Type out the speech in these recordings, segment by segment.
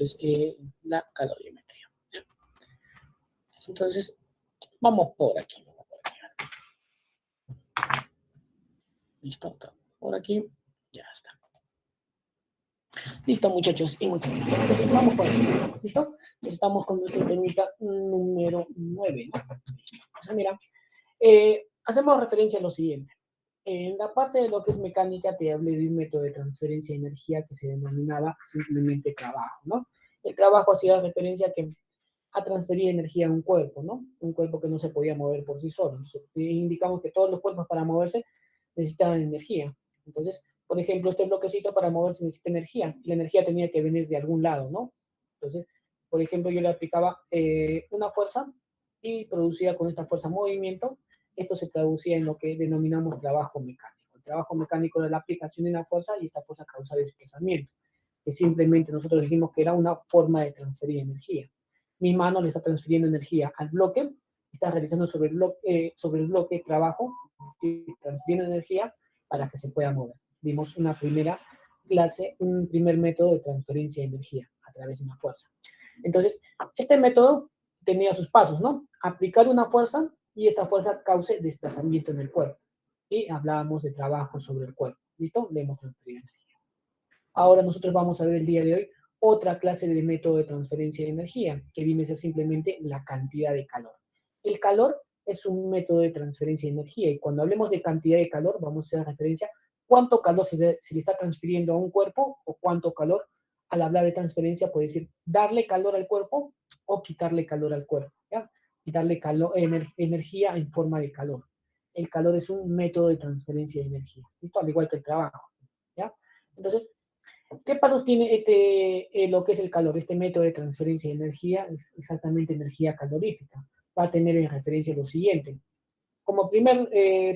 que es la calorimetría. ¿Ya? Entonces, vamos por aquí. Listo, por aquí, ya está. Listo, muchachos y muchachos. Entonces, vamos por aquí. ¿Listo? Entonces, estamos con nuestra técnica número 9. ¿No? Listo. Entonces, mira, hacemos referencia a lo siguiente. En la parte de lo que es mecánica te hablé de un método de transferencia de energía que se denominaba simplemente trabajo, ¿no? El trabajo hacía referencia a transferir energía a un cuerpo, ¿no? Un cuerpo que no se podía mover por sí solo. Entonces, indicamos que todos los cuerpos para moverse necesitaban energía. Entonces, por ejemplo, este bloquecito para moverse necesita energía. Y la energía tenía que venir de algún lado, ¿no? Entonces, por ejemplo, yo le aplicaba una fuerza y producía con esta fuerza movimiento. Esto se traducía en lo que denominamos trabajo mecánico. El trabajo mecánico es la aplicación de una fuerza y esta fuerza causa desplazamiento, que simplemente nosotros dijimos que era una forma de transferir energía. Mi mano le está transfiriendo energía al bloque, está realizando sobre el bloque trabajo, transfiriendo energía para que se pueda mover. Vimos una primera clase, un primer método de transferencia de energía a través de una fuerza. Entonces, este método tenía sus pasos, ¿no? Aplicar una fuerza y esta fuerza cause desplazamiento en el cuerpo. Y hablábamos de trabajo sobre el cuerpo. ¿Listo? Le hemos transferido energía. Ahora nosotros vamos a ver el día de hoy otra clase de método de transferencia de energía, que viene a ser simplemente la cantidad de calor. El calor es un método de transferencia de energía y cuando hablemos de cantidad de calor vamos a hacer referencia cuánto calor se le está transfiriendo a un cuerpo o cuánto calor, al hablar de transferencia, puede decir darle calor al cuerpo o quitarle calor al cuerpo, ¿ya? Quitarle energía en forma de calor. El calor es un método de transferencia de energía, ¿listo? Al igual que el trabajo, ¿ya? Entonces, ¿qué pasos tiene lo que es el calor? Este método de transferencia de energía es exactamente energía calorífica. Va a tener en referencia lo siguiente. Como primer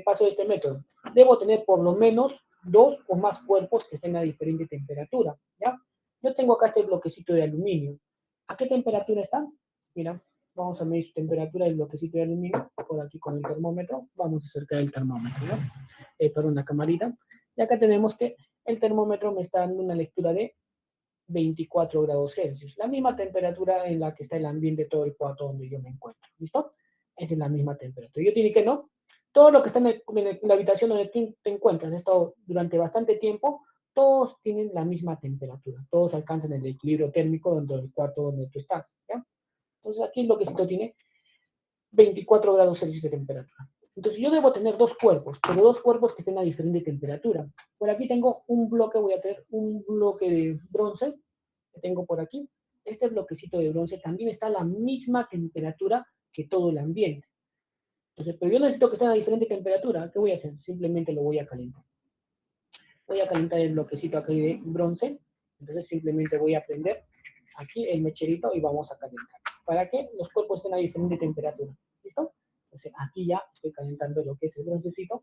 paso de este método, debo tener por lo menos 2 o más cuerpos que estén a diferente temperatura, ¿ya? Yo tengo acá este bloquecito de aluminio. ¿A qué temperatura está? Mira, vamos a medir su temperatura del bloquecito de aluminio, por aquí con el termómetro. Vamos a acercar el termómetro, ¿no? Perdón, la camarita. Y acá tenemos que el termómetro me está dando una lectura de 24 grados Celsius, la misma temperatura en la que está el ambiente de todo el cuarto donde yo me encuentro, ¿listo? Esa es la misma temperatura. Yo tiene que no, todo lo que está en la habitación donde tú te encuentras, has estado durante bastante tiempo, todos tienen la misma temperatura, todos alcanzan el equilibrio térmico dentro del cuarto donde tú estás, ¿ya? Entonces aquí el bloquecito tiene 24 grados Celsius de temperatura. Entonces yo debo tener 2 cuerpos, pero 2 cuerpos que estén a diferente temperatura. Por aquí tengo un bloque, voy a tener un bloque de bronce, que tengo por aquí. Este bloquecito de bronce también está a la misma temperatura que todo el ambiente. Entonces, pero yo necesito que estén a diferente temperatura. ¿Qué voy a hacer? Simplemente lo voy a calentar. Voy a calentar el bloquecito aquí de bronce. Entonces simplemente voy a prender aquí el mecherito y vamos a calentar. Para que los cuerpos estén a diferente temperatura. ¿Listo? Entonces aquí ya estoy calentando lo que es el broncecito.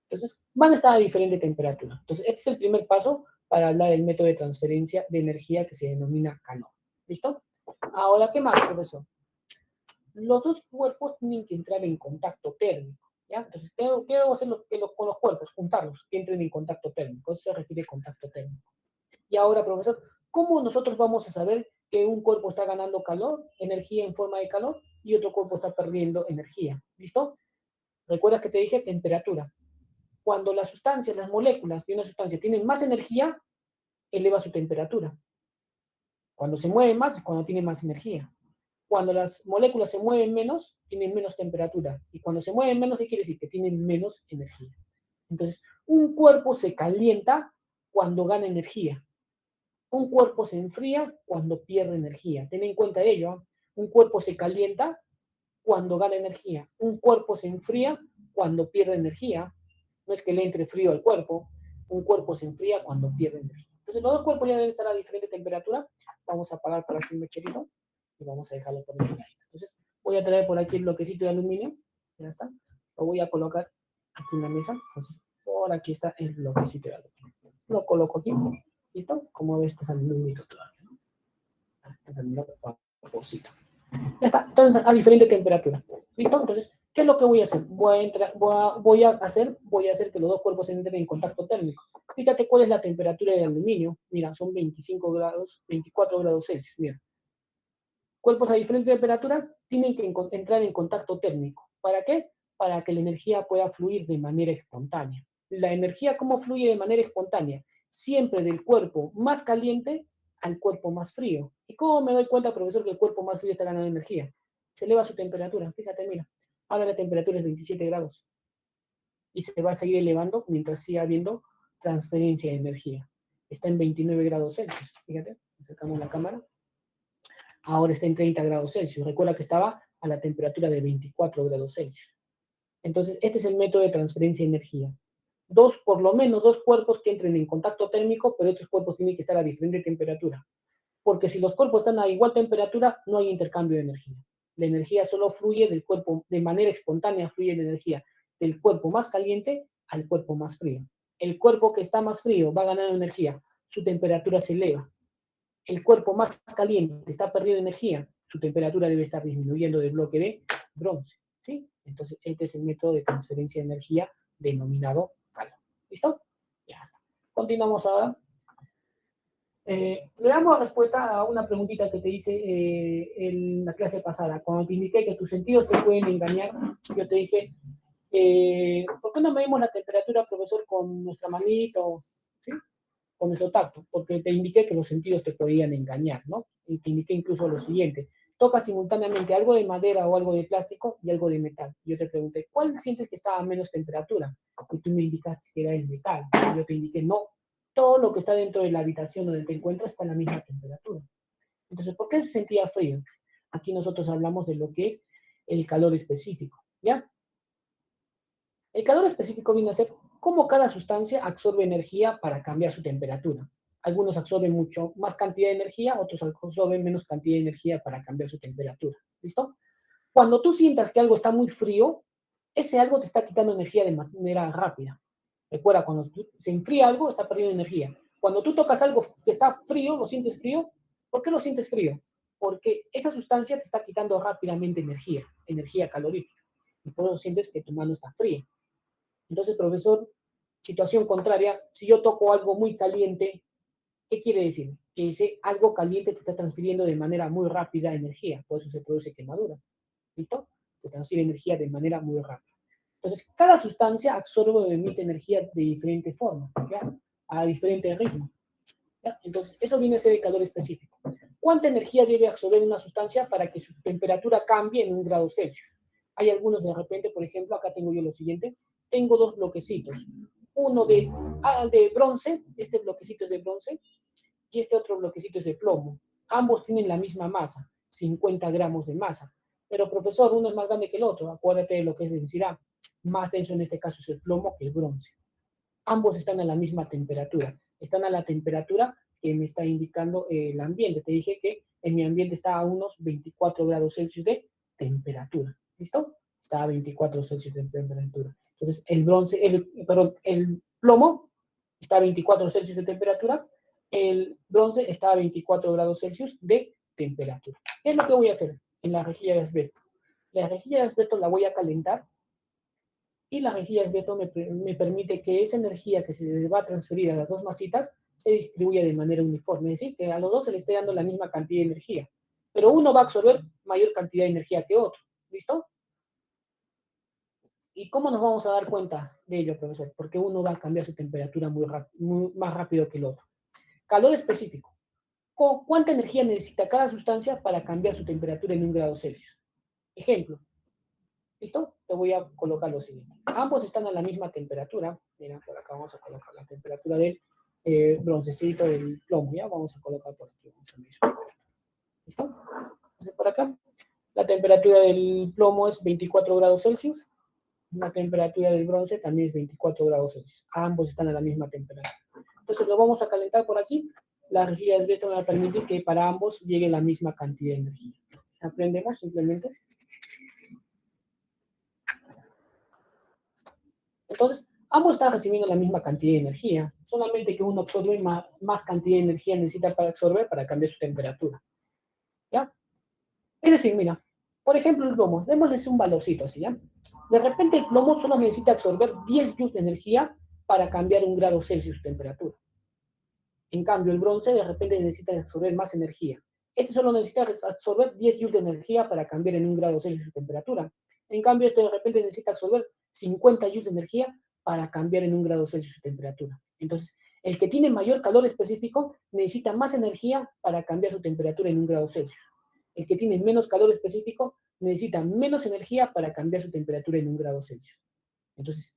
Entonces van a estar a diferente temperatura. Entonces este es el primer paso para hablar del método de transferencia de energía que se denomina calor. ¿Listo? Ahora, ¿qué más, profesor? Los dos cuerpos tienen que entrar en contacto térmico. ¿Ya? Entonces, ¿qué debo hacer con los cuerpos? Juntarlos, que entren en contacto térmico. Eso se refiere a contacto térmico. Y ahora, profesor, ¿cómo nosotros vamos a saber que un cuerpo está ganando calor, energía en forma de calor, y otro cuerpo está perdiendo energía? ¿Listo? ¿Recuerdas que te dije temperatura? Cuando las sustancias, las moléculas de una sustancia tienen más energía, eleva su temperatura. Cuando se mueve más es cuando tiene más energía. Cuando las moléculas se mueven menos, tienen menos temperatura. Y cuando se mueven menos, ¿qué quiere decir? Que tienen menos energía. Entonces, un cuerpo se calienta cuando gana energía. Un cuerpo se enfría cuando pierde energía. Ten en cuenta ello. Un cuerpo se calienta cuando gana energía. Un cuerpo se enfría cuando pierde energía. No es que le entre frío al cuerpo. Un cuerpo se enfría cuando pierde energía. Entonces, los dos cuerpos ya deben estar a diferente temperatura. Vamos a apagar por aquí el mecherito y vamos a dejarlo por aquí. Entonces, voy a traer por aquí el bloquecito de aluminio. Ya está. Lo voy a colocar aquí en la mesa. Entonces, por aquí está el bloquecito de aluminio. Lo coloco aquí. ¿Listo? Como ves, está saliendo un mito todavía, ¿no? Está saliendo vaporcito. Ya está. Entonces, a diferente temperatura. ¿Listo? Entonces, ¿qué es lo que voy a hacer? Voy a hacer que los dos cuerpos entren en contacto térmico. Fíjate cuál es la temperatura del aluminio. Mira, son 25 grados, 24 grados Celsius. Mira, cuerpos a diferente temperatura tienen que entrar en contacto térmico. ¿Para qué? Para que la energía pueda fluir de manera espontánea. La energía, ¿cómo fluye de manera espontánea? Siempre del cuerpo más caliente al cuerpo más frío. ¿Y cómo me doy cuenta, profesor, que el cuerpo más frío está ganando energía? Se eleva su temperatura. Fíjate, mira. Ahora la temperatura es 27 grados. Y se va a seguir elevando mientras siga habiendo transferencia de energía. Está en 29 grados Celsius. Fíjate, acercamos la cámara. Ahora está en 30 grados Celsius. Recuerda que estaba a la temperatura de 24 grados Celsius. Entonces, este es el método de transferencia de energía. Por lo menos dos cuerpos que entren en contacto térmico, pero estos cuerpos tienen que estar a diferente temperatura. Porque si los cuerpos están a igual temperatura, no hay intercambio de energía. La energía solo fluye del cuerpo, de manera espontánea fluye la energía del cuerpo más caliente al cuerpo más frío. El cuerpo que está más frío va ganando energía, su temperatura se eleva. El cuerpo más caliente está perdiendo energía, su temperatura debe estar disminuyendo del bloque de bronce. ¿Sí? Entonces, este es el método de transferencia de energía denominado calor. ¿Listo? Ya está. Continuamos ahora. Le damos respuesta a una preguntita que te hice en la clase pasada. Cuando te indiqué que tus sentidos te pueden engañar, yo te dije, ¿por qué no medimos la temperatura, profesor, con nuestra manito? ¿Sí? Con nuestro tacto, porque te indiqué que los sentidos te podían engañar, ¿no? Y te indiqué incluso lo siguiente, toca simultáneamente algo de madera o algo de plástico y algo de metal. Yo te pregunté, ¿cuál sientes que estaba a menos temperatura? Y tú me indicaste que era el metal. Y yo te indiqué, no, todo lo que está dentro de la habitación donde te encuentras está a la misma temperatura. Entonces, ¿por qué se sentía frío? Aquí nosotros hablamos de lo que es el calor específico, ¿ya? El calor específico viene a ser cómo cada sustancia absorbe energía para cambiar su temperatura. Algunos absorben mucho más cantidad de energía, otros absorben menos cantidad de energía para cambiar su temperatura. ¿Listo? Cuando tú sientas que algo está muy frío, ese algo te está quitando energía de manera rápida. Recuerda, cuando se enfría algo, está perdiendo energía. Cuando tú tocas algo que está frío, ¿lo sientes frío? ¿Por qué lo sientes frío? Porque esa sustancia te está quitando rápidamente energía, energía calorífica. Y por eso sientes que tu mano está fría. Entonces, profesor, situación contraria, si yo toco algo muy caliente, ¿qué quiere decir? Que ese algo caliente te está transfiriendo de manera muy rápida energía, por eso se produce quemaduras. ¿Listo? Te transfiere energía de manera muy rápida. Entonces, cada sustancia absorbe o emite energía de diferente forma, ¿ya? A diferente ritmo. ¿Ya? Entonces, eso viene a ser el calor específico. ¿Cuánta energía debe absorber una sustancia para que su temperatura cambie en 1 grado Celsius? Hay algunos de repente, por ejemplo, acá tengo yo lo siguiente, tengo dos bloquecitos, uno de bronce, este bloquecito es de bronce, y este otro bloquecito es de plomo. Ambos tienen la misma masa, 50 gramos de masa. Pero, profesor, uno es más grande que el otro, acuérdate de lo que es densidad. Más denso en este caso es el plomo que el bronce. Ambos están a la misma temperatura, están a la temperatura que me está indicando el ambiente. Te dije que en mi ambiente está a unos 24 grados Celsius de temperatura. ¿Listo? Está a 24 Celsius de temperatura. Entonces, el plomo está a 24 Celsius de temperatura, el bronce está a 24 grados Celsius de temperatura. ¿Qué es lo que voy a hacer en la rejilla de asbesto? La rejilla de asbesto la voy a calentar y la rejilla de asbesto me permite que esa energía que se va a transferir a las dos masitas se distribuya de manera uniforme, es decir, que a los dos se le esté dando la misma cantidad de energía, pero uno va a absorber mayor cantidad de energía que otro. ¿Listo? ¿Y cómo nos vamos a dar cuenta de ello, profesor? Porque uno va a cambiar su temperatura más rápido que el otro. Calor específico. ¿Cuánta energía necesita cada sustancia para cambiar su temperatura en 1 grado Celsius? Ejemplo, ¿listo? Te voy a colocar lo siguiente. Ambos están a la misma temperatura. Mira, por acá vamos a colocar la temperatura del broncecito del plomo. Ya vamos a colocar por aquí. Vamos a medir. ¿Listo? Entonces, por acá, la temperatura del plomo es 24 grados Celsius. La temperatura del bronce también es 24 grados Celsius. Ambos están a la misma temperatura. Entonces, lo vamos a calentar por aquí. La rejilla de asbesto me va a permitir que para ambos llegue la misma cantidad de energía. Aprendemos simplemente. Entonces, ambos están recibiendo la misma cantidad de energía, solamente que uno absorbe más cantidad de energía necesita para absorber para cambiar su temperatura. ¿Ya? Es decir, mira, por ejemplo, el plomo, démosles un valorcito así, ¿ya? De repente el plomo solo necesita absorber 10 joules de energía para cambiar 1 grado Celsius su temperatura. En cambio, el bronce de repente necesita absorber más energía. Este solo necesita absorber 10 joules de energía para cambiar en 1 grado Celsius su temperatura. En cambio, este de repente necesita absorber 50 joules de energía para cambiar en 1 grado Celsius su temperatura. Entonces, el que tiene mayor calor específico necesita más energía para cambiar su temperatura en 1 grado Celsius. El que tiene menos calor específico necesita menos energía para cambiar su temperatura en 1 grado Celsius. Entonces,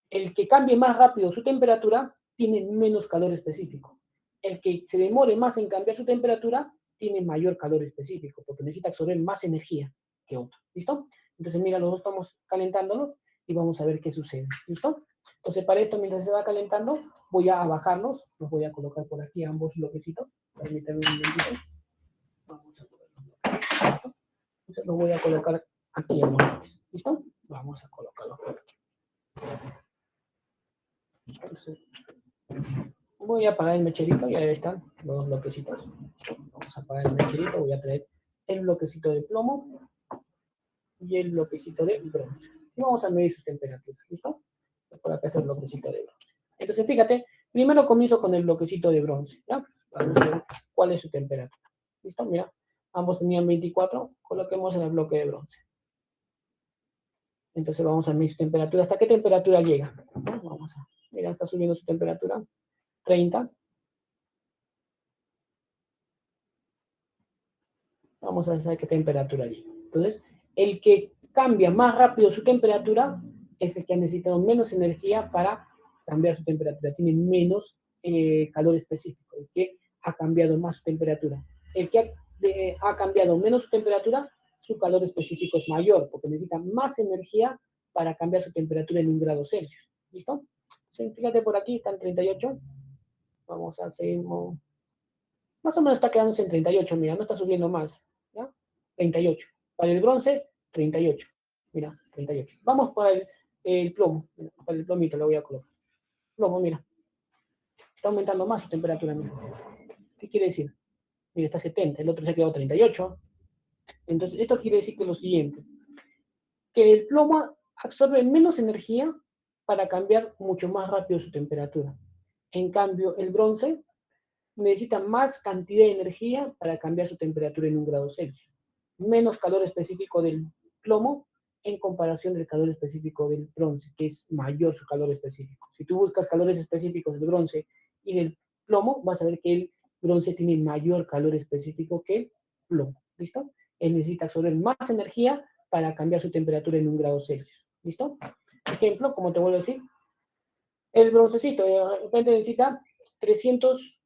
el que cambie más rápido su temperatura tiene menos calor específico. El que se demore más en cambiar su temperatura tiene mayor calor específico, porque necesita absorber más energía que otro. ¿Listo? Entonces, mira, los dos estamos calentándolos y vamos a ver qué sucede. ¿Listo? Entonces, para esto, mientras se va calentando, voy a bajarlos. Los voy a colocar por aquí ambos bloquecitos. Permítanme un momentito. Vamos a colocarlos. Entonces, los voy a colocar aquí en los bloques. ¿Listo? Vamos a colocarlos por aquí. Entonces, voy a apagar el mecherito y ahí están los bloquecitos. Vamos a apagar el mecherito, voy a traer el bloquecito de plomo y el bloquecito de bronce. Y vamos a medir sus temperaturas, ¿listo? Por acá está el bloquecito de bronce. Entonces, fíjate, primero comienzo con el bloquecito de bronce, ¿ya? Vamos a ver cuál es su temperatura. ¿Listo? Mira, ambos tenían 24, coloquemos en el bloque de bronce. Entonces vamos a medir su temperatura. ¿Hasta qué temperatura llega? ¿No? Vamos a, mira, está subiendo su temperatura. 30. Vamos a ver qué temperatura llega. Entonces, el que cambia más rápido su temperatura es el que ha necesitado menos energía para cambiar su temperatura. Tiene menos calor específico. El que ha cambiado más su temperatura. El que ha cambiado menos su temperatura, su calor específico es mayor, porque necesita más energía para cambiar su temperatura en 1 grado Celsius. ¿Listo? Entonces, fíjate por aquí, está en 38. Vamos a seguir. Más o menos está quedándose en 38, mira, no está subiendo más. ¿Ya? 38. Para el bronce, 38. Mira, 38. Vamos para el plomo. Mira, para el plomito lo voy a colocar. Plomo, mira. Está aumentando más su temperatura, mira. ¿Qué quiere decir? Mira, está 70, el otro se quedó 38. Entonces, esto quiere decir que lo siguiente, que el plomo absorbe menos energía para cambiar mucho más rápido su temperatura. En cambio, el bronce necesita más cantidad de energía para cambiar su temperatura en 1 grado Celsius. Menos calor específico del plomo en comparación del calor específico del bronce, que es mayor su calor específico. Si tú buscas calores específicos del bronce y del plomo, vas a ver que el bronce tiene mayor calor específico que el plomo. ¿Listo? Él necesita absorber más energía para cambiar su temperatura en 1 grado Celsius. ¿Listo? Ejemplo, como te vuelvo a decir, el broncecito de repente necesita 300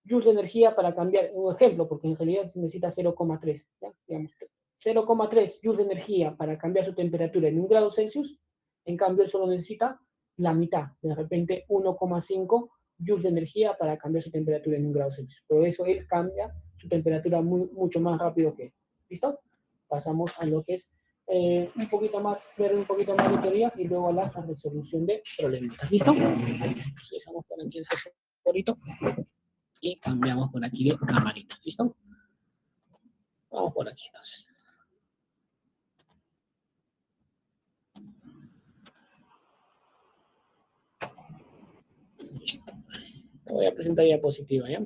joules de energía para cambiar, un ejemplo, porque en realidad se necesita 0,3, ¿ya? Digamos, 0,3 joules de energía para cambiar su temperatura en 1 grado Celsius, en cambio él solo necesita la mitad, de repente 1,5 joules de energía para cambiar su temperatura en 1 grado Celsius. Por eso él cambia su temperatura mucho más rápido que él. ¿Listo? Pasamos a lo que es un poquito más, ver un poquito más de teoría y luego a la resolución de problemas. ¿Listo? Dejamos por aquí el favorito y cambiamos por aquí de camarita. ¿Listo? Vamos por aquí entonces. Listo. Te voy a presentar diapositiva, ¿ya?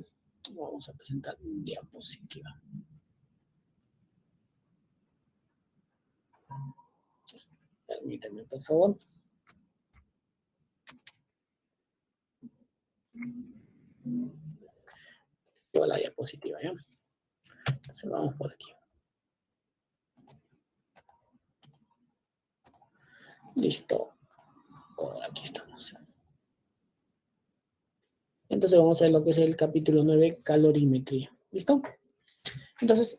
Vamos a presentar diapositiva. Permítanme, por favor. Lleva la diapositiva, ¿ya? Entonces vamos por aquí. Listo. Por aquí estamos. Entonces vamos a ver lo que es el capítulo 9, calorimetría. ¿Listo? Entonces,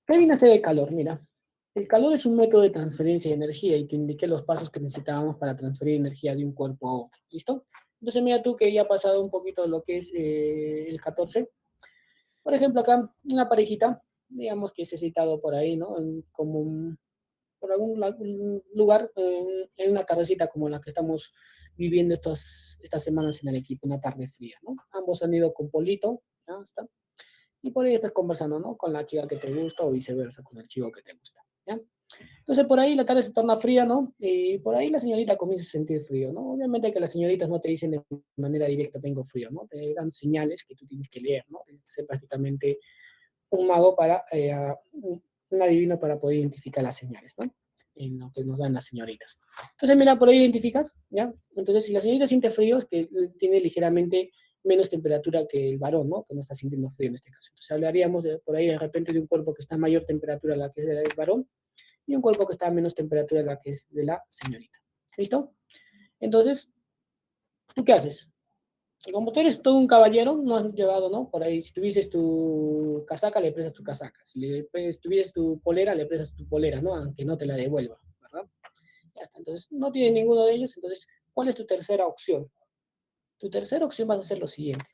¿qué viene a ser el calor? Mira, el calor es un método de transferencia de energía y te indiqué los pasos que necesitábamos para transferir energía de un cuerpo a otro. ¿Listo? Entonces mira tú que ya ha pasado un poquito lo que es el 14. Por ejemplo, acá una parejita, digamos que se ha citado por ahí, ¿no? Por algún lugar, en una tardecita como la que estamos viviendo estas semanas en el equipo, una tarde fría, ¿no? Ambos han ido con Polito, ¿ya está? Y por ahí estás conversando, ¿no? Con la chica que te gusta o viceversa, con el chico que te gusta, ¿ya? Entonces por ahí la tarde se torna fría, ¿no? Y por ahí la señorita comienza a sentir frío, ¿no? Obviamente que las señoritas no te dicen de manera directa tengo frío, ¿no? Te dan señales que tú tienes que leer, ¿no? Tienes que ser prácticamente un mago para, un adivino para poder identificar las señales, ¿no? En lo que nos dan las señoritas. Entonces, mira, por ahí identificas, ¿ya? Entonces, si la señorita siente frío, es que tiene ligeramente menos temperatura que el varón, ¿no? Que no está sintiendo frío en este caso. Entonces, hablaríamos por ahí de repente de un cuerpo que está a mayor temperatura a la que es del varón y un cuerpo que está a menos temperatura a la que es de la señorita. ¿Listo? Entonces, ¿tú qué haces? Y como tú eres todo un caballero, no has llevado, ¿no? Por ahí, si tuvieses tu casaca, le prestas tu casaca. Si tuvieses tu polera, le prestas tu polera, ¿no? Aunque no te la devuelva, ¿verdad? Ya está. Entonces, no tiene ninguno de ellos. Entonces, ¿cuál es tu tercera opción? Tu tercera opción va a ser lo siguiente.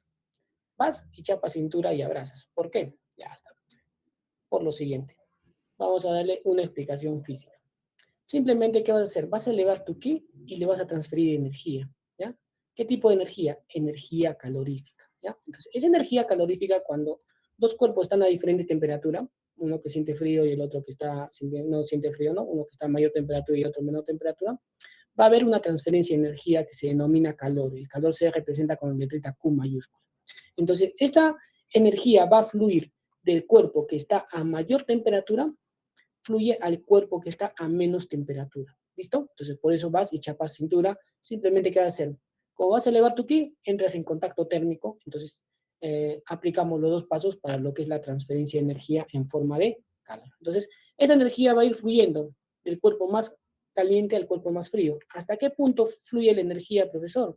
Vas y chapas cintura y abrazas. ¿Por qué? Ya está. Por lo siguiente. Vamos a darle una explicación física. Simplemente, ¿qué vas a hacer? Vas a elevar tu ki y le vas a transferir energía, ¿ya? ¿Qué tipo de energía? Energía calorífica, ¿ya? Entonces, esa energía calorífica, cuando dos cuerpos están a diferente temperatura, uno que siente frío y el otro que está, no siente frío, ¿no? Uno que está a mayor temperatura y otro menor temperatura, va a haber una transferencia de energía que se denomina calor. El calor se representa con la letrita Q mayúscula. Entonces, esta energía va a fluir del cuerpo que está a mayor temperatura fluye al cuerpo que está a menos temperatura. ¿Listo? Entonces, por eso vas y chapas cintura. Simplemente, ¿qué vas a hacer? Como vas a elevar tu ki, entras en contacto térmico. Entonces, aplicamos los dos pasos para lo que es la transferencia de energía en forma de calor. Entonces, esta energía va a ir fluyendo del cuerpo más caliente al cuerpo más frío. ¿Hasta qué punto fluye la energía, profesor?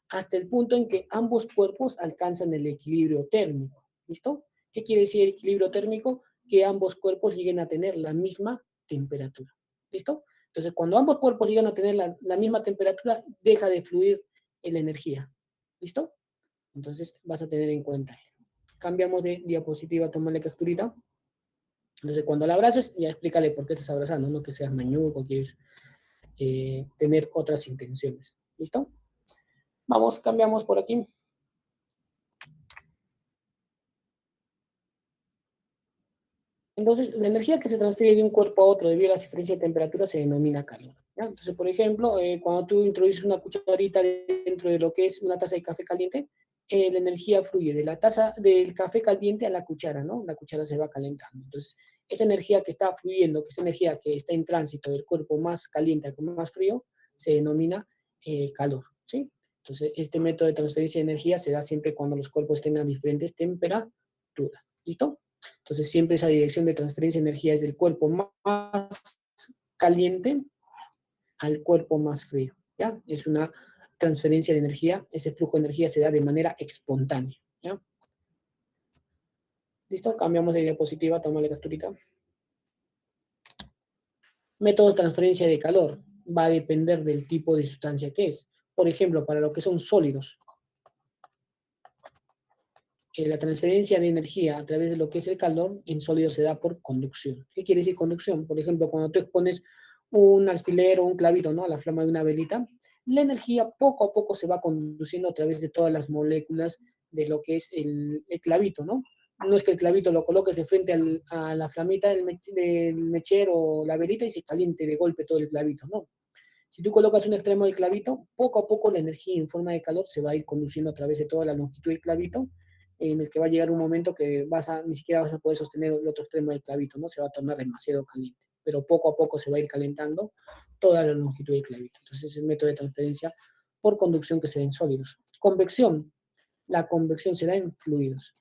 Hasta el punto en que ambos cuerpos alcanzan el equilibrio térmico. ¿Listo? ¿Qué quiere decir equilibrio térmico? Que ambos cuerpos lleguen a tener la misma temperatura. ¿Listo? Entonces, cuando ambos cuerpos llegan a tener la misma temperatura, deja de fluir la energía. ¿Listo? Entonces, vas a tener en cuenta. Cambiamos de diapositiva, tomarle capturita. Entonces, cuando la abraces, ya explícale por qué te estás abrazando, no que seas mañuco, quieres tener otras intenciones. ¿Listo? Vamos, cambiamos por aquí. Entonces, la energía que se transfiere de un cuerpo a otro debido a la diferencia de temperatura se denomina calor. ¿Ya? Entonces, por ejemplo, cuando tú introduces una cucharita dentro de lo que es una taza de café caliente, la energía fluye de la taza del café caliente a la cuchara, ¿no? La cuchara se va calentando. Entonces, esa energía que está fluyendo, que es energía que está en tránsito del cuerpo más caliente al más frío, se denomina calor, ¿sí? Entonces, este método de transferencia de energía se da siempre cuando los cuerpos estén a diferentes temperaturas. ¿Listo? Entonces, siempre esa dirección de transferencia de energía es del cuerpo más caliente al cuerpo más frío. ¿Ya? Es una transferencia de energía, ese flujo de energía se da de manera espontánea. ¿Ya? ¿Listo? Cambiamos de diapositiva, toma la capturita. Método de transferencia de calor va a depender del tipo de sustancia que es. Por ejemplo, para lo que son sólidos, la transferencia de energía a través de lo que es el calor en sólido se da por conducción. ¿Qué quiere decir conducción? Por ejemplo, cuando tú expones un alfiler o un clavito, ¿no? A la flama de una velita, la energía poco a poco se va conduciendo a través de todas las moléculas de lo que es el clavito, ¿no? No es que el clavito lo coloques de frente a la flamita del mechero o la velita y se caliente de golpe todo el clavito, ¿no? Si tú colocas un extremo del clavito, poco a poco la energía en forma de calor se va a ir conduciendo a través de toda la longitud del clavito, en el que va a llegar un momento que ni siquiera vas a poder sostener el otro extremo del clavito, ¿no? Se va a tornar demasiado caliente, pero poco a poco se va a ir calentando toda la longitud del clavito. Entonces es el método de transferencia por conducción que se da en sólidos. Convección. La convección se da en fluidos.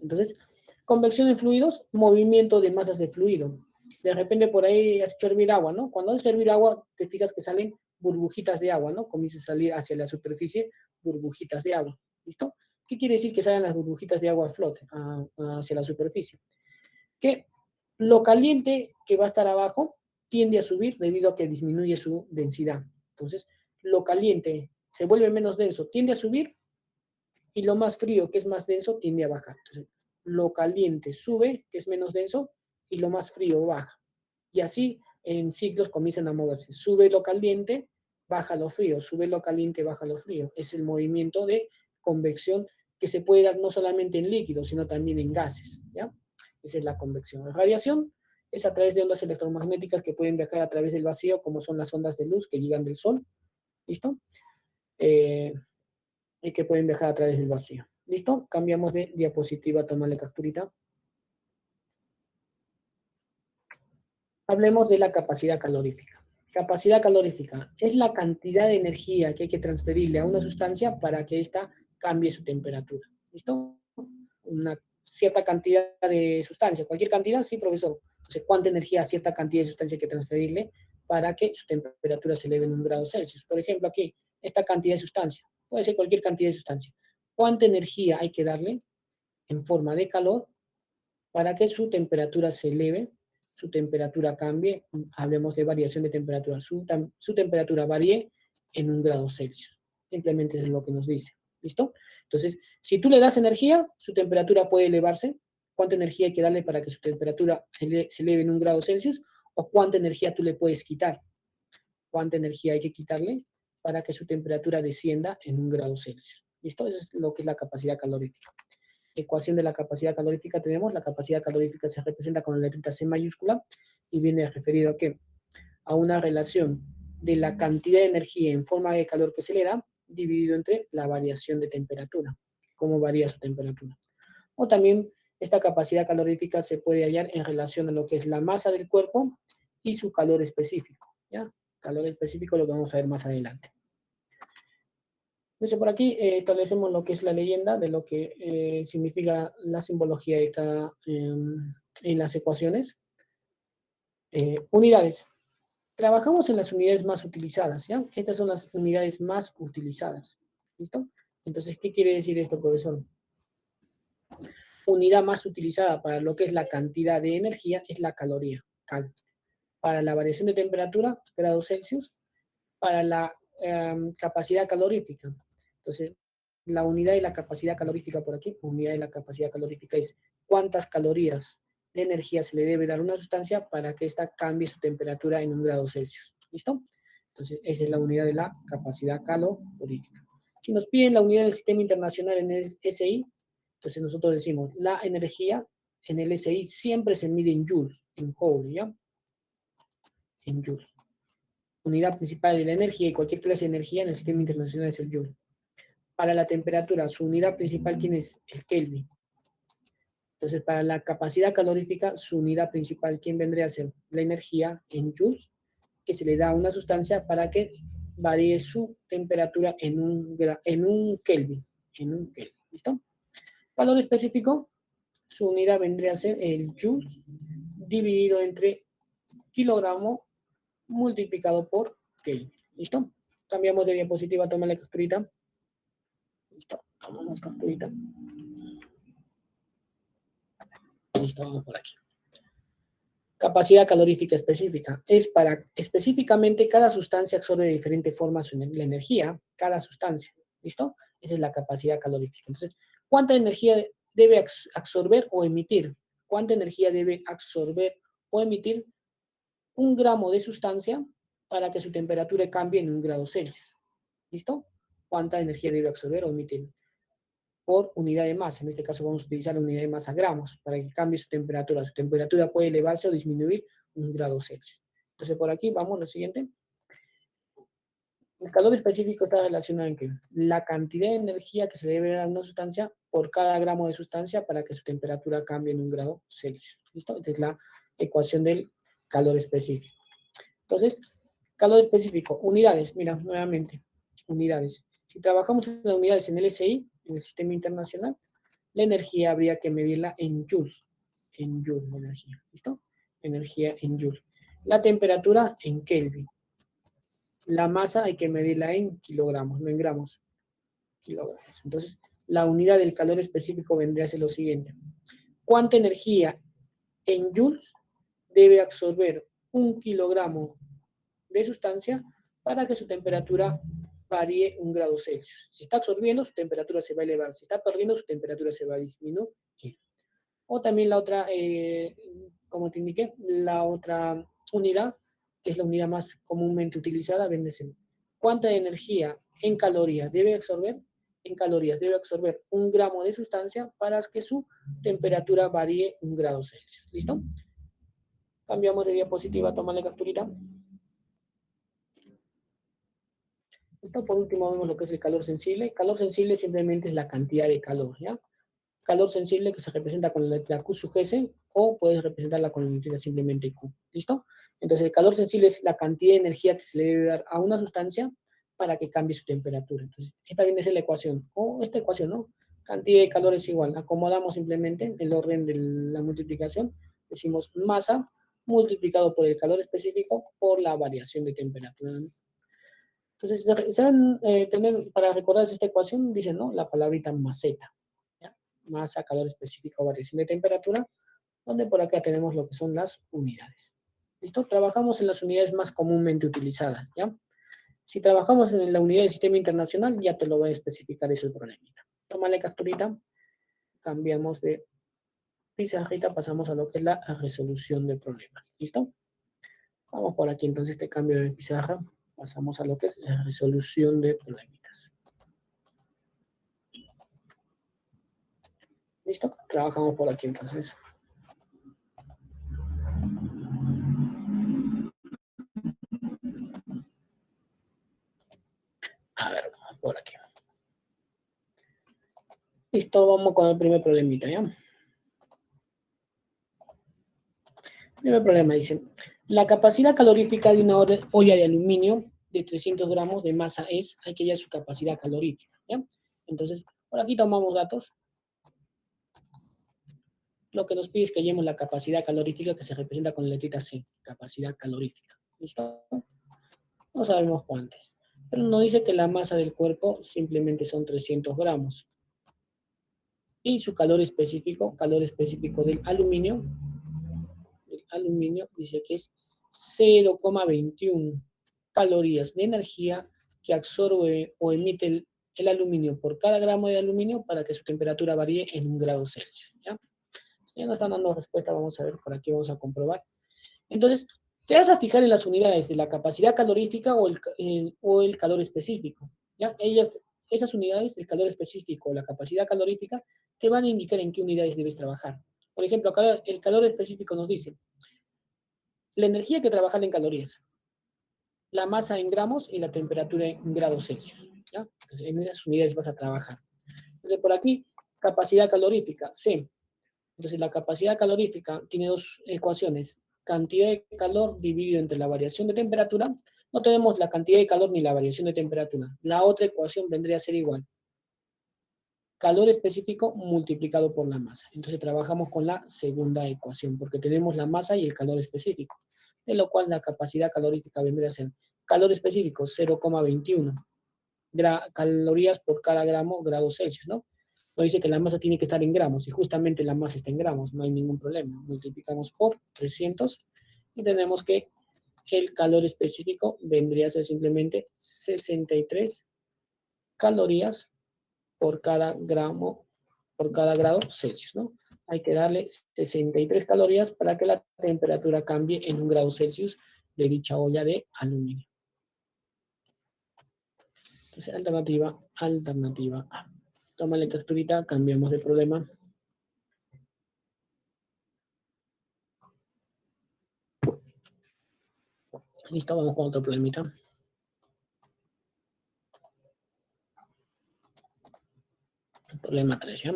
Entonces, convección en fluidos, movimiento de masas de fluido. De repente por ahí has hecho hervir agua, ¿no? Cuando haces hervir agua, te fijas que salen burbujitas de agua, ¿no? Comienza a salir hacia la superficie burbujitas de agua, ¿listo? ¿Qué quiere decir que salen las burbujitas de agua a flote, hacia la superficie? Que lo caliente que va a estar abajo tiende a subir debido a que disminuye su densidad. Entonces, lo caliente se vuelve menos denso, tiende a subir y lo más frío, que es más denso, tiende a bajar. Entonces, lo caliente sube, que es menos denso, y lo más frío baja. Y así en ciclos comienzan a moverse. Sube lo caliente, baja lo frío, sube lo caliente, baja lo frío. Es el movimiento de convección que se puede dar no solamente en líquidos, sino también en gases. ¿Ya? Esa es la convección. La radiación es a través de ondas electromagnéticas que pueden viajar a través del vacío, como son las ondas de luz que llegan del Sol, ¿listo? Y que pueden viajar a través del vacío. ¿Listo? Cambiamos de diapositiva, tomarle capturita. Hablemos de la capacidad calorífica. Capacidad calorífica es la cantidad de energía que hay que transferirle a una sustancia para que ésta cambie su temperatura. ¿Listo? Una cierta cantidad de sustancia, cualquier cantidad, sí, profesor. Entonces, ¿cuánta energía a cierta cantidad de sustancia hay que transferirle para que su temperatura se eleve en 1 grado Celsius? Por ejemplo, aquí, esta cantidad de sustancia, puede ser cualquier cantidad de sustancia. ¿Cuánta energía hay que darle en forma de calor para que su temperatura se eleve, su temperatura cambie? Hablemos de variación de temperatura. Su temperatura varíe en 1 grado Celsius. Simplemente es lo que nos dice. ¿Listo? Entonces, si tú le das energía, su temperatura puede elevarse. ¿Cuánta energía hay que darle para que su temperatura se eleve en 1 grado Celsius? ¿O cuánta energía tú le puedes quitar? ¿Cuánta energía hay que quitarle para que su temperatura descienda en 1 grado Celsius? ¿Listo? Eso es lo que es la capacidad calorífica. Ecuación de la capacidad calorífica tenemos. La capacidad calorífica se representa con la letra C mayúscula y viene referido a qué? A una relación de la cantidad de energía en forma de calor que se le da dividido entre la variación de temperatura, cómo varía su temperatura. O también esta capacidad calorífica se puede hallar en relación a lo que es la masa del cuerpo y su calor específico, ¿ya? Calor específico lo que vamos a ver más adelante. Entonces, por aquí establecemos lo que es la leyenda de lo que significa la simbología de cada en las ecuaciones. Unidades. Trabajamos en las unidades más utilizadas, ¿ya? Estas son las unidades más utilizadas. ¿Listo? Entonces, ¿qué quiere decir esto, profesor? Unidad más utilizada para lo que es la cantidad de energía es la caloría, cal. Para la variación de temperatura, grados Celsius. Para la capacidad calorífica. Entonces, la unidad de la capacidad calorífica por aquí, unidad de la capacidad calorífica es cuántas calorías de energía se le debe dar a una sustancia para que ésta cambie su temperatura en 1 grado Celsius. ¿Listo? Entonces, esa es la unidad de la capacidad calorífica. Si nos piden la unidad del sistema internacional en el SI, entonces nosotros decimos, la energía en el SI siempre se mide en joules, en joule, ¿ya? En joules. Unidad principal de la energía y cualquier clase de energía en el sistema internacional es el joule. Para la temperatura, su unidad principal, ¿quién es? El Kelvin. Entonces, para la capacidad calorífica, su unidad principal, ¿quién vendría a ser? La energía en joules, que se le da a una sustancia para que varíe su temperatura en un Kelvin. En un Kelvin, ¿listo? Valor específico, su unidad vendría a ser el joule dividido entre kilogramo multiplicado por Kelvin. ¿Listo? Cambiamos de diapositiva, toma la capturita. Listo, tomamos capturita. Listo, vamos por aquí. Capacidad calorífica específica. Es para específicamente cada sustancia absorbe de diferente forma la energía, cada sustancia. ¿Listo? Esa es la capacidad calorífica. Entonces, ¿cuánta energía debe absorber o emitir? ¿Cuánta energía debe absorber o emitir 1 gramo de sustancia para que su temperatura cambie en 1 grado Celsius? ¿Listo? ¿Cuánta energía debe absorber o emitir? Por unidad de masa. En este caso vamos a utilizar la unidad de masa gramos para que cambie su temperatura. Su temperatura puede elevarse o disminuir 1 grado Celsius. Entonces por aquí vamos a lo siguiente. El calor específico está relacionado en que la cantidad de energía que se debe dar a una sustancia por cada gramo de sustancia para que su temperatura cambie en 1 grado Celsius. ¿Listo? Esta es la ecuación del calor específico. Entonces, calor específico, unidades, mira, nuevamente, unidades. Si trabajamos en las unidades en el SI, en el sistema internacional, la energía habría que medirla en joules la energía, ¿listo? Energía en joules. La temperatura en Kelvin. La masa hay que medirla en kilogramos, no en gramos, kilogramos. Entonces, la unidad del calor específico vendría a ser lo siguiente. ¿Cuánta energía en joules debe absorber 1 kilogramo de sustancia para que su temperatura varíe 1 grado Celsius? Si está absorbiendo, su temperatura se va a elevar. Si está perdiendo, su temperatura se va a disminuir. O también la otra, como te indiqué, la otra unidad, que es la unidad más comúnmente utilizada, vende ser cuánta energía en calorías debe absorber en calorías. Debe absorber 1 gramo de sustancia para que su temperatura varíe 1 grado Celsius. ¿Listo? Cambiamos de diapositiva, tómale capturita. Esto por último vemos lo que es el calor sensible. Calor sensible simplemente es la cantidad de calor, ¿ya? Calor sensible que se representa con la letra Q sub G o puedes representarla con la letra simplemente Q. ¿Listo? Entonces el calor sensible es la cantidad de energía que se le debe dar a una sustancia para que cambie su temperatura. Entonces esta viene a ser la ecuación, o esta ecuación, ¿no? Cantidad de calor es igual. Acomodamos simplemente el orden de la multiplicación. Decimos masa multiplicado por el calor específico por la variación de temperatura, ¿no? Entonces, para recordarse esta ecuación, dicen, ¿no? La palabrita maseta, ¿ya? Masa, calor específico, variación de temperatura, donde por acá tenemos lo que son las unidades. ¿Listo? Trabajamos en las unidades más comúnmente utilizadas, ¿ya? Si trabajamos en la unidad del sistema internacional, ya te lo voy a especificar eso el problemita. Tómale capturita, cambiamos de pizarrita, pasamos a lo que es la resolución de problemas. ¿Listo? Vamos por aquí, entonces te cambio de pizarra. Pasamos a lo que es la resolución de problemitas. ¿Listo? Trabajamos por aquí entonces. A ver, vamos por aquí. Listo, vamos con el primer problemita, ¿ya? Primer problema dice, la capacidad calorífica de una olla de aluminio de 300 gramos de masa es, hay que hallar su capacidad calorífica, ¿ya? Entonces, por aquí tomamos datos. Lo que nos pide es que hallemos la capacidad calorífica que se representa con la letrita C, capacidad calorífica. ¿Listo? No sabemos cuántas. Pero nos dice que la masa del cuerpo simplemente son 300 gramos. Y su calor específico del aluminio dice que es 0,21 calorías de energía que absorbe o emite el aluminio por cada gramo de aluminio para que su temperatura varíe en 1 grado Celsius. ¿Ya? Ya nos están dando respuesta, vamos a ver, por aquí vamos a comprobar. Entonces, te vas a fijar en las unidades de la capacidad calorífica o el calor específico. ¿Ya? Esas unidades, el calor específico o la capacidad calorífica, te van a indicar en qué unidades debes trabajar. Por ejemplo, acá el calor específico nos dice la energía que trabajar en calorías, la masa en gramos y la temperatura en grados Celsius. ¿Ya? Entonces, en esas unidades vas a trabajar. Entonces, por aquí, capacidad calorífica, C. Entonces, la capacidad calorífica tiene dos ecuaciones. Cantidad de calor dividido entre la variación de temperatura. No tenemos la cantidad de calor ni la variación de temperatura. La otra ecuación vendría a ser igual. Calor específico multiplicado por la masa. Entonces, trabajamos con la segunda ecuación, porque tenemos la masa y el calor específico. De lo cual, la capacidad calorífica vendría a ser calor específico 0,21 calorías por cada grado Celsius, ¿no? Nos dice que la masa tiene que estar en gramos y justamente la masa está en gramos, no hay ningún problema. Multiplicamos por 300 y tenemos que el calor específico vendría a ser simplemente 63 calorías por cada grado Celsius, ¿no? Hay que darle 63 calorías para que la temperatura cambie en 1 grado Celsius de dicha olla de aluminio. Entonces, alternativa A. Tómale capturita, cambiamos de problema. Listo, vamos con otro problemita. Problema 3, ¿ya?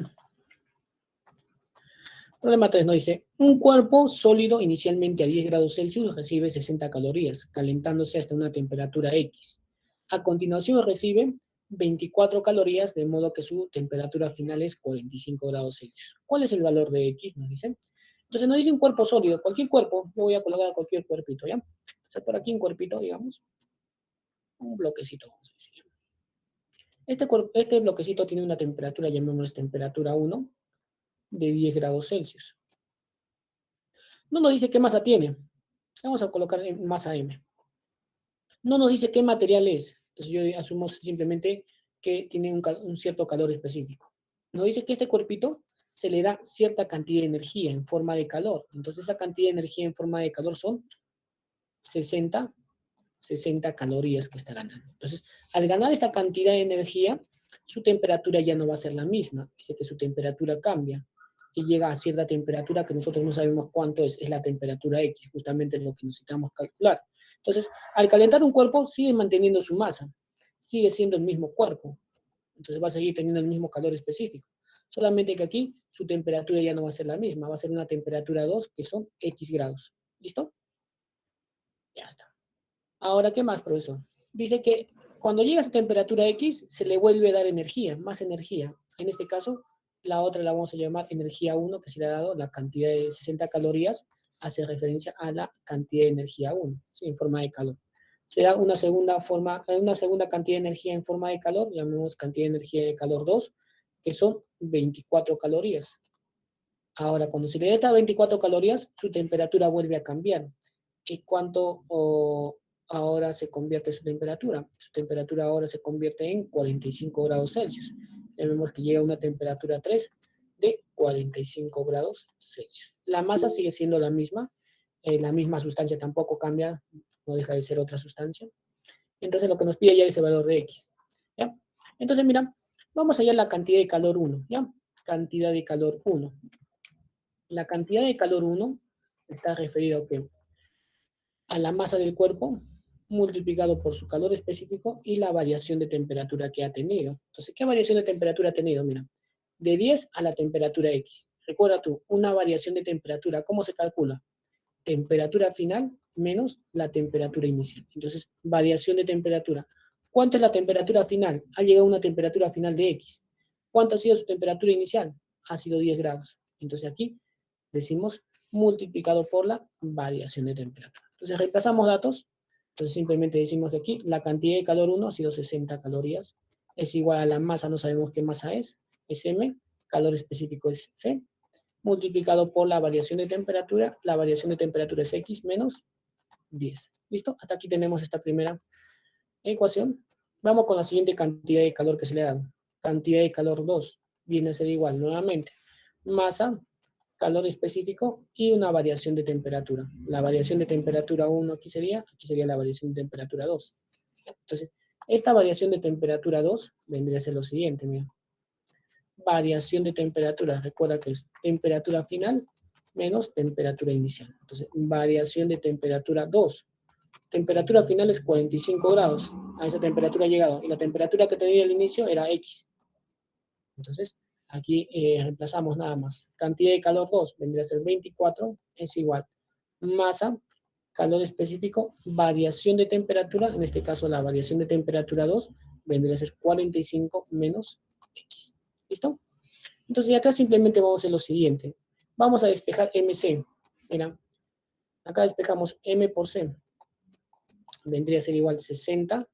Problema 3 nos dice, un cuerpo sólido inicialmente a 10 grados Celsius recibe 60 calorías, calentándose hasta una temperatura X. A continuación recibe 24 calorías, de modo que su temperatura final es 45 grados Celsius. ¿Cuál es el valor de X? Nos dice. Entonces nos dice un cuerpo sólido, cualquier cuerpo, yo voy a colocar cualquier cuerpito, ¿ya? O sea, por aquí un cuerpito, digamos, un bloquecito, vamos a decir. Este bloquecito tiene una temperatura, llamémosla temperatura 1, de 10 grados Celsius. No nos dice qué masa tiene. Vamos a colocar masa M. No nos dice qué material es. Entonces yo asumo simplemente que tiene un cierto calor específico. Nos dice que este cuerpito se le da cierta cantidad de energía en forma de calor. Entonces esa cantidad de energía en forma de calor son 60 60 calorías que está ganando. Entonces, al ganar esta cantidad de energía, su temperatura ya no va a ser la misma. Dice que su temperatura cambia y llega a cierta temperatura que nosotros no sabemos cuánto es la temperatura X, justamente lo que necesitamos calcular. Entonces, al calentar un cuerpo, sigue manteniendo su masa, sigue siendo el mismo cuerpo, entonces va a seguir teniendo el mismo calor específico. Solamente que aquí su temperatura ya no va a ser la misma, va a ser una temperatura 2 que son X grados. ¿Listo? Ya está. Ahora, ¿qué más, profesor? Dice que cuando llega a esa temperatura X, se le vuelve a dar energía, más energía. En este caso, la otra la vamos a llamar energía 1, que se le ha dado la cantidad de 60 calorías, hace referencia a la cantidad de energía 1, ¿sí? En forma de calor. Se da una segunda cantidad de energía en forma de calor, llamamos cantidad de energía de calor 2, que son 24 calorías. Ahora, cuando se le da estas 24 calorías, su temperatura vuelve a cambiar. ¿Y cuánto ahora se convierte su temperatura? Su temperatura ahora se convierte en 45 grados Celsius. Ya vemos que llega a una temperatura 3 de 45 grados Celsius. La masa sigue siendo la misma sustancia tampoco cambia, no deja de ser otra sustancia. Entonces lo que nos pide ya es el valor de X. ¿Ya? Entonces, mira, vamos a hallar la cantidad de calor 1. ¿Ya? Cantidad de calor 1. La cantidad de calor 1 está referido a la masa del cuerpo multiplicado por su calor específico y la variación de temperatura que ha tenido. Entonces, ¿qué variación de temperatura ha tenido? Mira, de 10 a la temperatura X. Recuerda tú, una variación de temperatura, ¿cómo se calcula? Temperatura final menos la temperatura inicial. Entonces, variación de temperatura. ¿Cuánto es la temperatura final? Ha llegado a una temperatura final de X. ¿Cuánto ha sido su temperatura inicial? Ha sido 10 grados. Entonces aquí decimos multiplicado por la variación de temperatura. Entonces reemplazamos datos. Entonces simplemente decimos que aquí la cantidad de calor 1 ha sido 60 calorías. Es igual a la masa, no sabemos qué masa es M, calor específico es C, multiplicado por la variación de temperatura. La variación de temperatura es X menos 10. ¿Listo? Hasta aquí tenemos esta primera ecuación. Vamos con la siguiente cantidad de calor que se le ha dado. Cantidad de calor 2 viene a ser igual nuevamente. Masa, calor específico y una variación de temperatura. La variación de temperatura 1 aquí sería la variación de temperatura 2. Entonces, esta variación de temperatura 2 vendría a ser lo siguiente, mira. Variación de temperatura, recuerda que es temperatura final menos temperatura inicial. Entonces, variación de temperatura 2. Temperatura final es 45 grados. A esa temperatura ha llegado. Y la temperatura que tenía al inicio era X. Entonces, aquí reemplazamos nada más. Cantidad de calor 2 vendría a ser 24, es igual. Masa, calor específico, variación de temperatura, en este caso la variación de temperatura 2 vendría a ser 45 menos X. ¿Listo? Entonces acá simplemente vamos a hacer lo siguiente. Vamos a despejar MC. Mira, acá despejamos M por C. Vendría a ser igual 60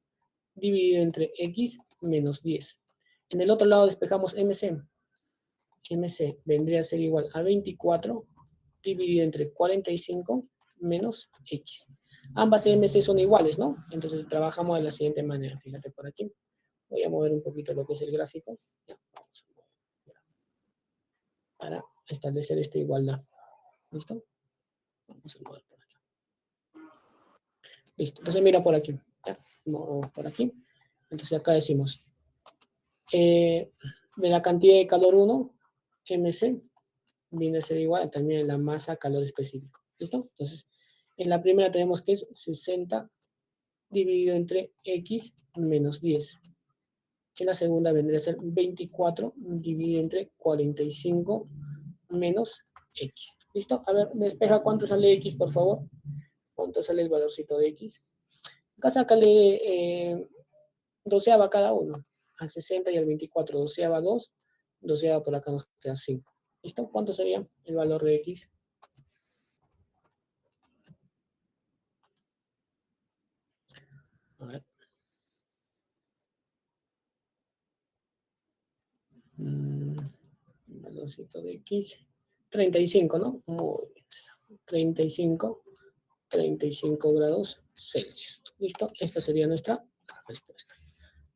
dividido entre X menos 10. En el otro lado despejamos MC. MC vendría a ser igual a 24 dividido entre 45 menos X. Ambas MC son iguales, ¿no? Entonces trabajamos de la siguiente manera. Fíjate por aquí. Voy a mover un poquito lo que es el gráfico. Ya, para establecer esta igualdad. ¿Listo? Vamos a mover por aquí. Listo. Entonces mira por aquí. ¿Ya? Por aquí. Entonces acá decimos, de la cantidad de calor 1, MC, viene a ser igual también a la masa calor específico. ¿Listo? Entonces, en la primera tenemos que es 60 dividido entre X menos 10. En la segunda vendría a ser 24 dividido entre 45 menos X. ¿Listo? A ver, despeja cuánto sale X, por favor. ¿Cuánto sale el valorcito de X? Acá sácale doceava cada uno. Al 60 y al 24, doceava 2, doceava por acá nos queda 5. ¿Listo? ¿Cuánto sería el valor de X? A ver. Valorcito de X. 35, ¿no? Muy bien. 35, 35 grados Celsius. ¿Listo? Esta sería nuestra respuesta.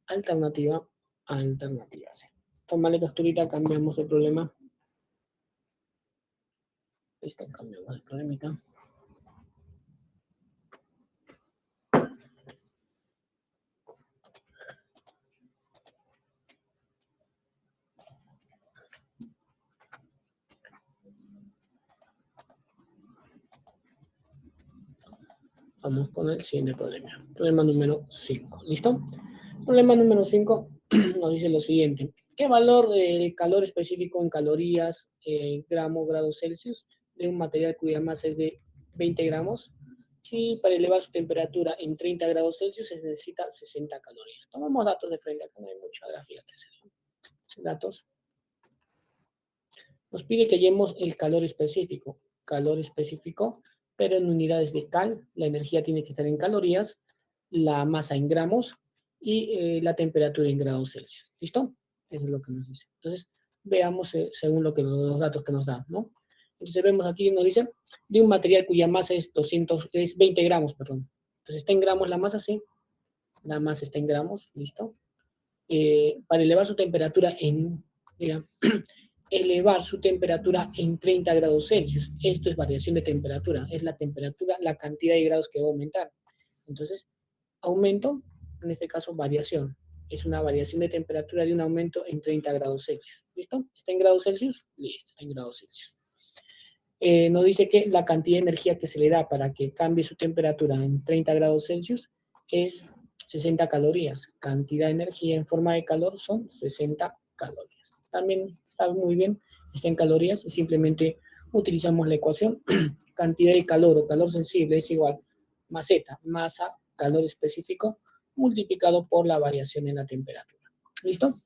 Alternativa C. Tómale capturita, cambiamos el problema. Listo, cambiamos el problemita. Vamos con el siguiente problema. Problema número 5. ¿Listo? Problema número 5 nos dice lo siguiente. ¿Qué valor del calor específico en calorías, grados Celsius, de un material cuya masa es de 20 gramos? Si para elevar su temperatura en 30 grados Celsius se necesita 60 calorías. Tomamos datos de frente, acá no hay mucha gráfica que hacer. Datos. Nos pide que hallemos el calor específico. Calor específico, pero en unidades de cal. La energía tiene que estar en calorías, la masa en gramos y la temperatura en grados Celsius. ¿Listo? Eso es lo que nos dice. Entonces, veamos según los datos que nos dan, ¿no? Entonces, vemos aquí, nos dice, de un material cuya masa es 20 gramos, perdón. Entonces, ¿está en gramos la masa? Sí. La masa está en gramos, ¿listo? Para elevar su temperatura mira, elevar su temperatura en 30 grados Celsius. Esto es variación de temperatura, es la temperatura, la cantidad de grados que va a aumentar. Entonces, aumento, en este caso variación. Es una variación de temperatura de un aumento en 30 grados Celsius. ¿Listo? ¿Está en grados Celsius? Listo, está en grados Celsius. Nos dice que la cantidad de energía que se le da para que cambie su temperatura en 30 grados Celsius es 60 calorías. Cantidad de energía en forma de calor son 60 calorías. También está muy bien, está en calorías y simplemente utilizamos la ecuación. Cantidad de calor o calor sensible es igual maseta, masa, calor específico, multiplicado por la variación en la temperatura. ¿Listo?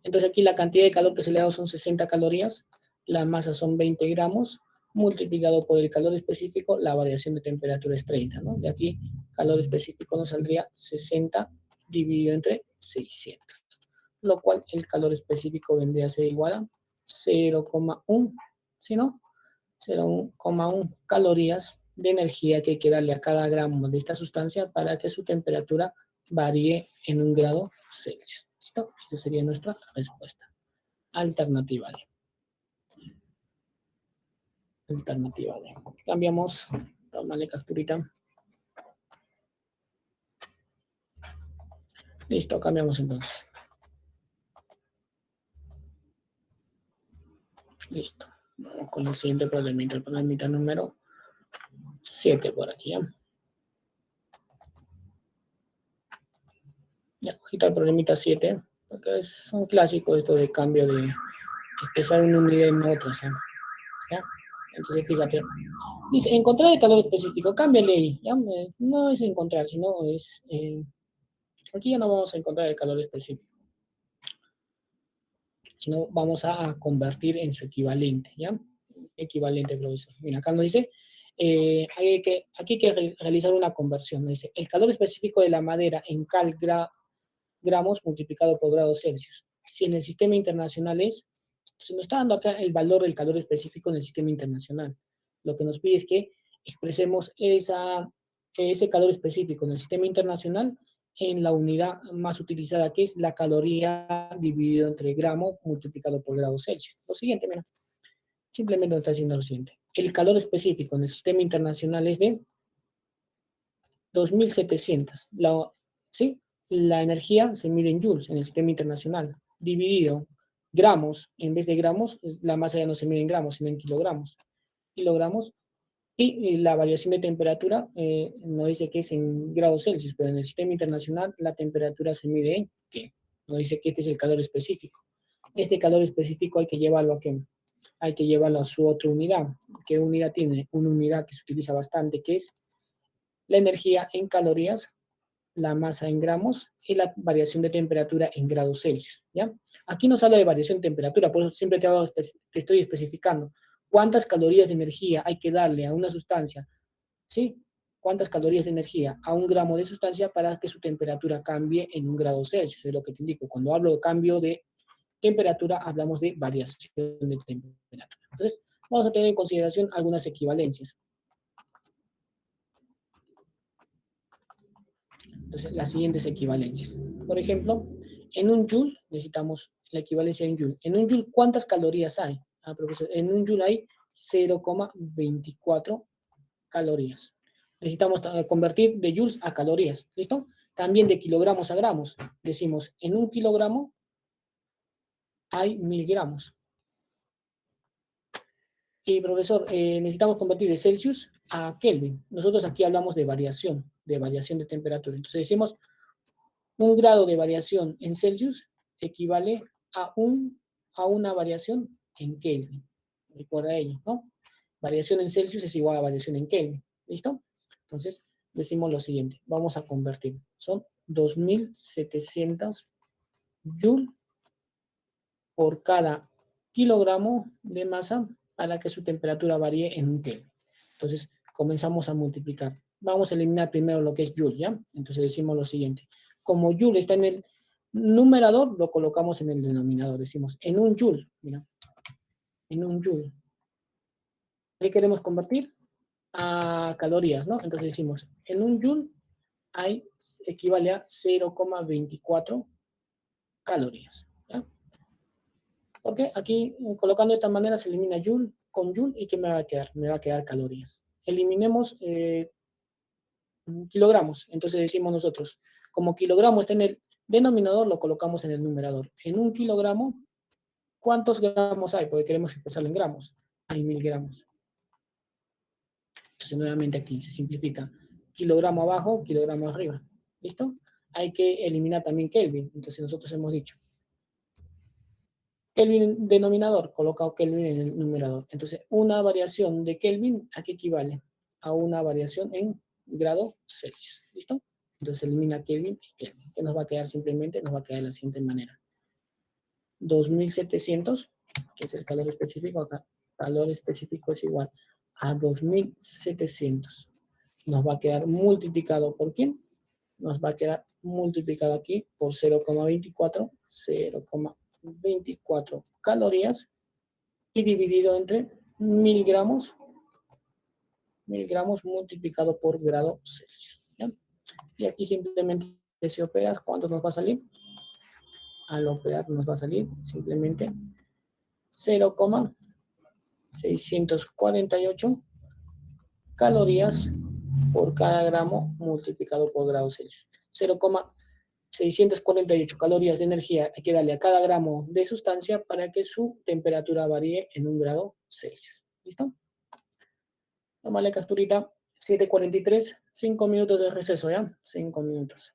Entonces aquí la cantidad de calor que se le da son 60 calorías, la masa son 20 gramos, multiplicado por el calor específico, la variación de temperatura es 30, ¿no? De aquí, calor específico nos saldría 60 dividido entre 600, lo cual el calor específico vendría a ser igual a 0,1, ¿sí no? 0,1 calorías de energía que hay que darle a cada gramo de esta sustancia para que su temperatura varíe en 1 grado Celsius. ¿Listo? Esa sería nuestra respuesta. Alternativa D. Alternativa D. Cambiamos. Tómale capturita. Listo, cambiamos entonces. Listo. Vamos con el siguiente problemita. El problemita número 7 por aquí, ¿ya? Ya, ojito al problemita 7, porque es un clásico esto de cambio de expresar una unidad en otra, ¿ya? ¿Ya? Entonces, fíjate. Dice, encontrar el calor específico. Cámbiale ahí. ¿Ya? No es encontrar, sino es... aquí ya no vamos a encontrar el calor específico, sino vamos a convertir en su equivalente, ¿ya? Equivalente, profesor. Mira, acá nos dice, aquí hay que realizar una conversión. Nos dice, el calor específico de la madera en gramos multiplicado por grados Celsius. Si en el sistema internacional es, entonces nos está dando acá el valor del calor específico en el sistema internacional. Lo que nos pide es que expresemos ese calor específico en el sistema internacional en la unidad más utilizada, que es la caloría dividido entre gramo multiplicado por grados Celsius. Lo siguiente, mira, simplemente nos está diciendo lo siguiente. El calor específico en el sistema internacional es de 2700. ¿Sí? La energía se mide en joules en el sistema internacional, dividido gramos, en vez de gramos, la masa ya no se mide en gramos, sino en kilogramos. Kilogramos. Y la variación de temperatura nos dice que es en grados Celsius, pero en el sistema internacional la temperatura se mide en ¿qué? Nos dice que este es el calor específico. Este calor específico hay que llevarlo a ¿qué? Hay que llevarlo a su otra unidad. ¿Qué unidad tiene? Una unidad que se utiliza bastante, que es la energía en calorías, la masa en gramos y la variación de temperatura en grados Celsius, ¿ya? Aquí nos habla de variación de temperatura, por eso siempre te estoy especificando cuántas calorías de energía hay que darle a una sustancia, ¿sí? Cuántas calorías de energía a 1 gramo de sustancia para que su temperatura cambie en 1 grado Celsius, es lo que te indico. Cuando hablo de cambio de temperatura, hablamos de variación de temperatura. Entonces, vamos a tener en consideración algunas equivalencias. Entonces, las siguientes equivalencias. Por ejemplo, en un joule necesitamos la equivalencia en joule. En un joule, ¿cuántas calorías hay? Ah, profesor, en un joule hay 0,24 calorías. Necesitamos convertir de joules a calorías, ¿listo? También de kilogramos a gramos. Decimos, en 1 kilogramo hay 1000 gramos. Y profesor, necesitamos convertir de Celsius a Kelvin. Nosotros aquí hablamos de variación de temperatura. Entonces decimos, un grado de variación en Celsius equivale a, a una variación en Kelvin. Recuerda ello, ¿no? Variación en Celsius es igual a variación en Kelvin. ¿Listo? Entonces decimos lo siguiente. Vamos a convertir. Son 2700 Joule por cada kilogramo de masa para que su temperatura varíe en un Kelvin. Entonces, comenzamos a multiplicar. Vamos a eliminar primero lo que es Joule, ¿ya? Entonces decimos lo siguiente. Como Joule está en el numerador, lo colocamos en el denominador. Decimos, en un Joule, mira, en un Joule. ¿Qué queremos convertir? A calorías, ¿no? Entonces decimos, en un Joule equivale a 0,24 calorías, ¿ya? Porque aquí, colocando de esta manera, se elimina Joule con Joule, ¿y qué me va a quedar? Me va a quedar calorías. Eliminemos kilogramos, entonces decimos nosotros, como kilogramo está en el denominador, lo colocamos en el numerador. En un kilogramo, ¿cuántos gramos hay? Porque queremos expresarlo en gramos. Hay 1000 gramos. Entonces, nuevamente aquí se simplifica. Kilogramo abajo, kilogramo arriba. ¿Listo? Hay que eliminar también Kelvin. Entonces, nosotros hemos dicho, Kelvin denominador, colocado Kelvin en el numerador. Entonces, una variación de Kelvin, ¿a qué equivale? A una variación en grado Celsius. ¿Listo? Entonces, elimina Kelvin y Kelvin. ¿Qué nos va a quedar simplemente? Nos va a quedar de la siguiente manera. 2700, que es el calor específico acá. Calor específico es igual a 2700. Nos va a quedar multiplicado por ¿quién? Nos va a quedar multiplicado aquí por 0,24 calorías y dividido entre 1000 gramos multiplicado por grado Celsius. ¿Ya? Y aquí simplemente si operas, ¿cuánto nos va a salir? Al operar nos va a salir simplemente 0,648 calorías por cada gramo multiplicado por grado Celsius. 0,648 calorías de energía hay que darle a cada gramo de sustancia para que su temperatura varíe en 1 grado Celsius. ¿Listo? Tómale capturita. 7:43, 5 minutos de receso, ¿ya? 5 minutos.